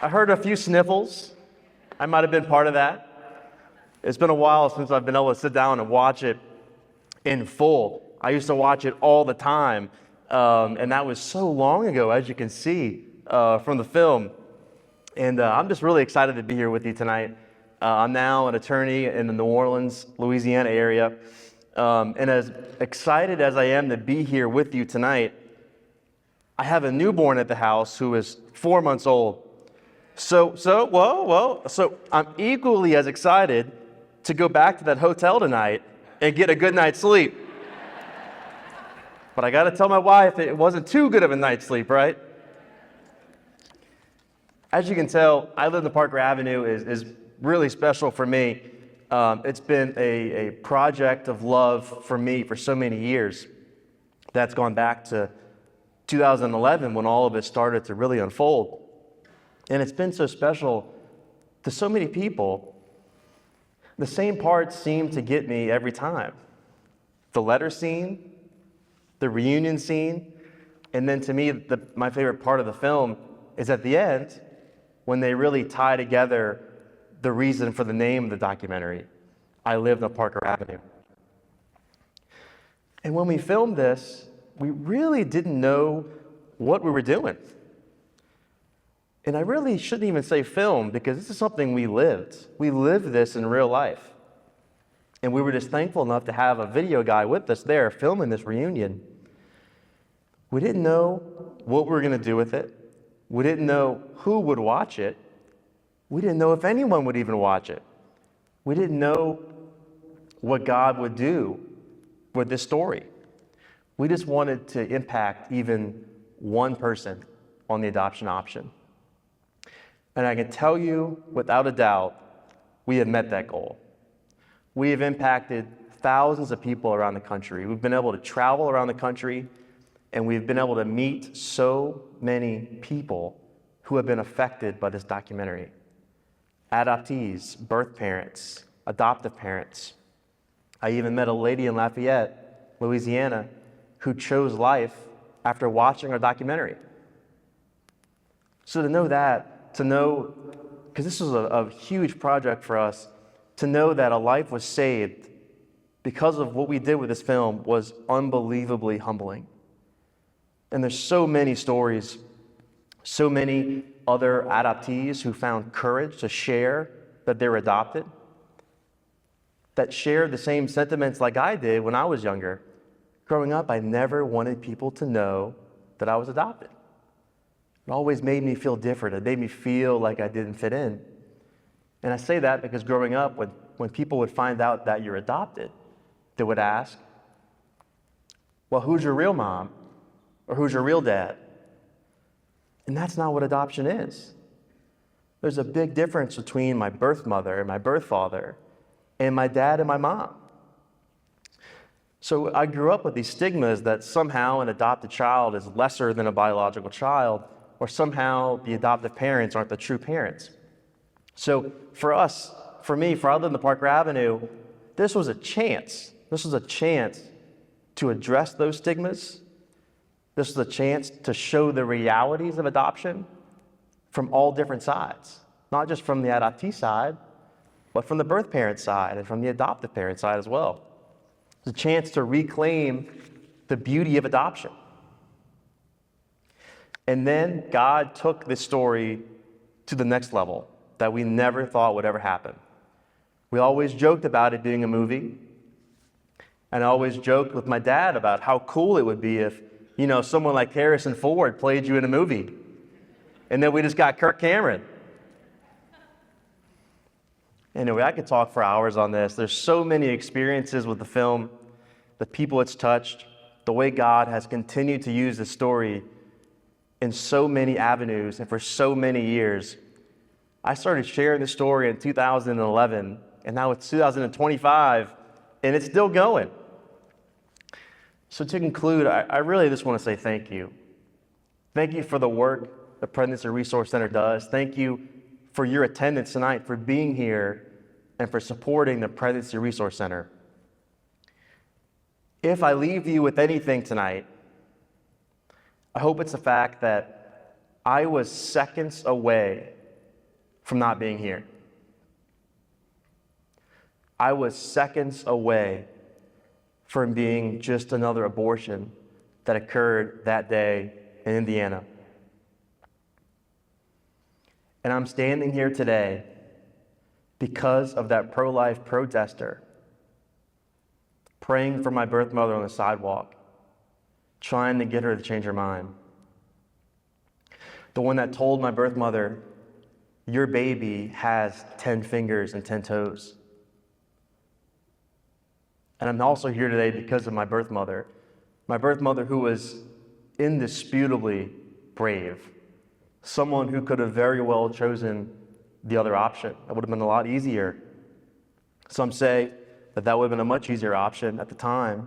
I heard a few sniffles. I might have been part of that. It's been a while since I've been able to sit down and watch it in full. I used to watch it all the time, and that was so long ago, as you can see from the film. And I'm just really excited to be here with you tonight. I'm now an attorney in the New Orleans, Louisiana area. And as excited as I am to be here with you tonight, I have a newborn at the house who is 4 months old. So I'm equally as excited to go back to that hotel tonight and get a good night's sleep. But I got to tell my wife it wasn't too good of a night's sleep, right? As you can tell, I live in Parker Avenue is really special for me. It's been a project of love for me for so many years. That's gone back to 2011 when all of it started to really unfold. And it's been so special to so many people. The same parts seem to get me every time. The letter scene, the reunion scene, and then to me, my favorite part of the film is at the end when they really tie together the reason for the name of the documentary, I Lived on Parker Avenue. And when we filmed this, we really didn't know what we were doing. And I really shouldn't even say film because this is something we lived. We lived this in real life. And we were just thankful enough to have a video guy with us there filming this reunion. We didn't know what we were going to do with it. We didn't know who would watch it. We didn't know if anyone would even watch it. We didn't know what God would do with this story. We just wanted to impact even one person on the adoption option. And I can tell you without a doubt, we have met that goal. We have impacted thousands of people around the country. We've been able to travel around the country, and we've been able to meet so many people who have been affected by this documentary. Adoptees, birth parents, adoptive parents. I even met a lady in Lafayette, Louisiana, who chose life after watching our documentary. So to know that, because this was a huge project for us, to know that a life was saved because of what we did with this film was unbelievably humbling. And there's so many stories, so many other adoptees who found courage to share that they were adopted, that shared the same sentiments like I did when I was younger. Growing up, I never wanted people to know that I was adopted. It always made me feel different. It made me feel like I didn't fit in. And I say that because growing up, when people would find out that you're adopted, they would ask, well, who's your real mom? Or who's your real dad? And that's not what adoption is. There's a big difference between my birth mother and my birth father and my dad and my mom. So I grew up with these stigmas that somehow an adopted child is lesser than a biological child, or somehow the adoptive parents aren't the true parents. So for us, for me, for I live in the Parker Avenue, this was a chance. This was a chance to address those stigmas. This was a chance to show the realities of adoption from all different sides, not just from the adoptee side, but from the birth parent side and from the adoptive parent side as well. It's a chance to reclaim the beauty of adoption. And then God took this story to the next level that we never thought would ever happen. We always joked about it being a movie. And I always joked with my dad about how cool it would be if, someone like Harrison Ford played you in a movie. And then we just got Kirk Cameron. Anyway, I could talk for hours on this. There's so many experiences with the film, the people it's touched, the way God has continued to use this story in so many avenues and for so many years. I started sharing this story in 2011, and now it's 2025, and it's still going. So to conclude, I really just want to say thank you. Thank you for the work the Pregnancy Resource Center does. Thank you for your attendance tonight, for being here, and for supporting the Pregnancy Resource Center. If I leave you with anything tonight, I hope it's the fact that I was seconds away from not being here. I was seconds away from being just another abortion that occurred that day in Indiana. And I'm standing here today because of that pro-life protester, praying for my birth mother on the sidewalk, trying to get her to change her mind. The one that told my birth mother, your baby has 10 fingers and 10 toes. And I'm also here today because of my birth mother who was indisputably brave, someone who could have very well chosen the other option. That would have been a lot easier. Some say that would have been a much easier option at the time.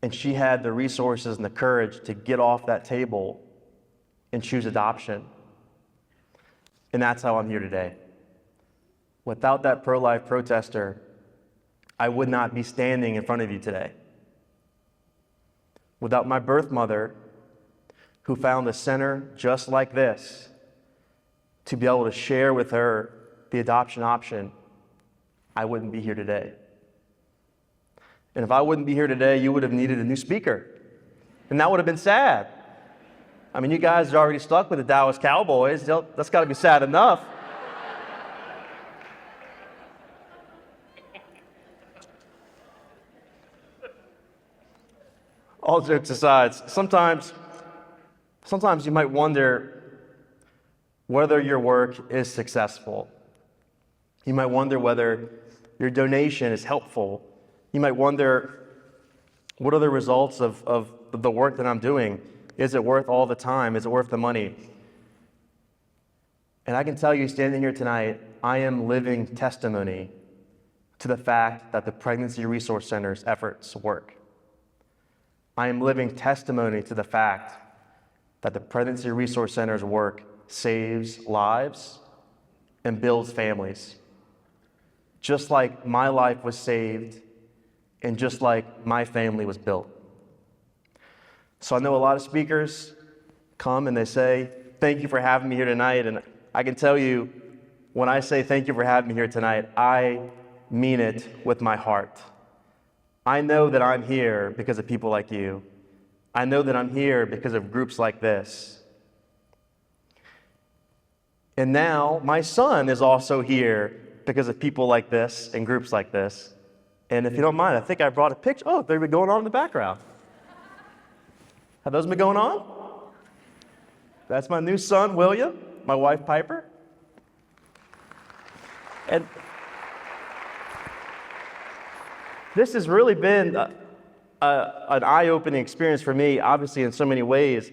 And she had the resources and the courage to get off that table and choose adoption. And that's how I'm here today. Without that pro-life protester, I would not be standing in front of you today. Without my birth mother, who found a center just like this to be able to share with her the adoption option, I wouldn't be here today. And if I wouldn't be here today, you would have needed a new speaker. And that would have been sad. I mean, you guys are already stuck with the Dallas Cowboys. That's got to be sad enough. All jokes aside, sometimes you might wonder whether your work is successful. You might wonder whether your donation is helpful. You might wonder, what are the results of the work that I'm doing? Is it worth all the time? Is it worth the money? And I can tell you, standing here tonight, I am living testimony to the fact that the Pregnancy Resource Center's efforts work. I am living testimony to the fact that the Pregnancy Resource Center's work saves lives and builds families. Just like my life was saved and just like my family was built. So I know a lot of speakers come and they say, thank you for having me here tonight. And I can tell you, when I say thank you for having me here tonight, I mean it with my heart. I know that I'm here because of people like you. I know that I'm here because of groups like this. And now my son is also here because of people like this and groups like this. And if you don't mind, I think I brought a picture. Oh, they've been going on in the background. Have those been going on? That's my new son, William, my wife, Piper. And this has really been an eye-opening experience for me, obviously in so many ways,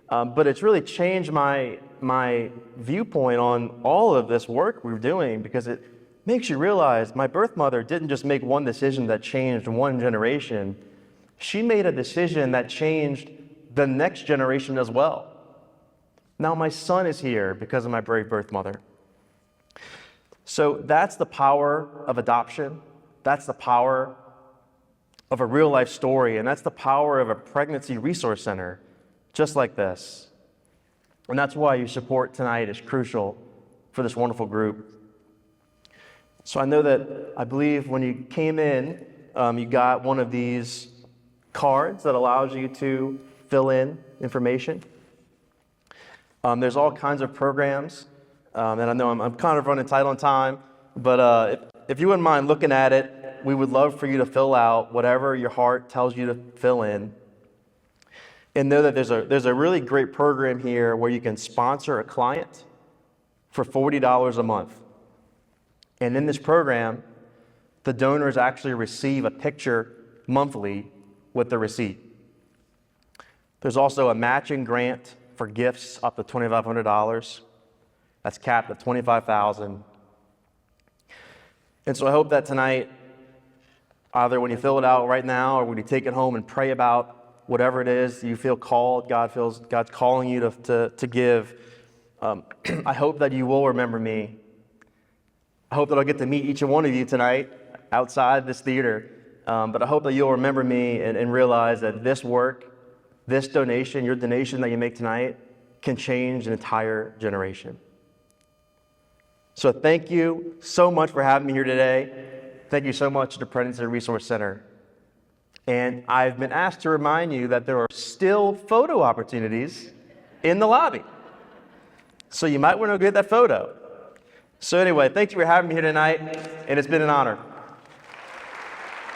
but it's really changed my viewpoint on all of this work we're doing, because it makes you realize my birth mother didn't just make one decision that changed one generation. She made a decision that changed the next generation as well. Now my son is here because of my brave birth mother. So that's the power of adoption. That's the power of a real life story, and that's the power of a pregnancy resource center just like this. And that's why your support tonight is crucial for this wonderful group. So I believe when you came in, you got one of these cards that allows you to fill in information. There's all kinds of programs, and I know I'm kind of running tight on time, but if you wouldn't mind looking at it, we would love for you to fill out whatever your heart tells you to fill in. And know that there's a really great program here where you can sponsor a client for $40 a month. And in this program, the donors actually receive a picture monthly with the receipt. There's also a matching grant for gifts up to $2,500. That's capped at $25,000. And so I hope that tonight, either when you fill it out right now or when you take it home and pray about whatever it is you feel called, God's calling you to give, I hope that you will remember me. I hope that I'll get to meet each and one of you tonight outside this theater. But I hope that you'll remember me and realize that this work, this donation, your donation that you make tonight, can change an entire generation. So thank you so much for having me here today. Thank you so much to the Pregnancy Resource Center. And I've been asked to remind you that there are still photo opportunities in the lobby. So you might want to get that photo. So anyway, thank you for having me here tonight, and it's been an honor.